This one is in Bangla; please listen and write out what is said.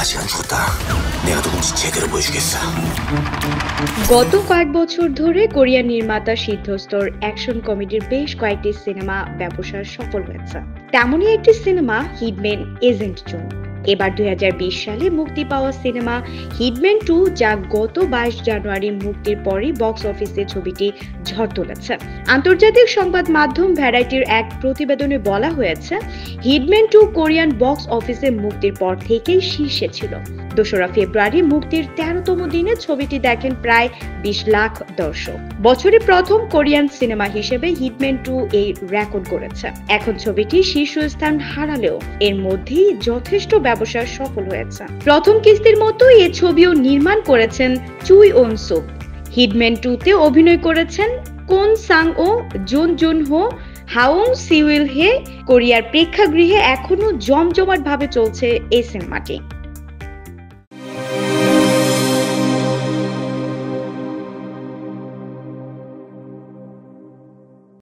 시간 줬다. 내가 누군지 제대로 보여주겠어. গত কয়েক বছর ধরে কোরিয়ান নির্মাতা সিদ্ধস্তর অ্যাকশন কমেডির বেশ কয়েকটি সিনেমা ব্যবসায় সফল হয়েছে। তেমনই একটি সিনেমা হিটম্যান এজেন্ট জোন। এবার 2020 সালে মুক্তি পাওয়া সিনেমা হিটম্যান 2, যা গত 22 জানুয়ারি মুক্তির পরই বক্স অফিসে ছবিটি ঝড় তুলেছে। আন্তর্জাতিক সংবাদ মাধ্যম ভ্যারাইটির এক প্রতিবেদনে বলা হয়েছে, হিটম্যান 2 কোরিয়ান বক্স অফিসে মুক্তির পর থেকেই শীর্ষে ছিল। 2রা ফেব্রুয়ারি মুক্তির 13তম দিনে ছবিটি দেখেন প্রায় 20 লাখ দর্শক। বছরে প্রথম কোরিয়ান সিনেমা হিসেবে হিটম্যান 2 এই রেকর্ড করেছে। এখন ছবিটি শীর্ষস্থান হারালেও এর মধ্যেই যথেষ্ট ব্যবসায় সফল হয়েছে। প্রথম কিস্তির মতো এই ছবিও নির্মাণ করেছেন চুই ওন সুক। হিটম্যান 2 তে অভিনয় করেছেন কোন সাং ও, জুন জুন হো, হাওং সিউইল হে। কোরিয়ার প্রেক্ষাগৃহে এখনো জমজমাট ভাবে চলছে এই সিনেমাটি।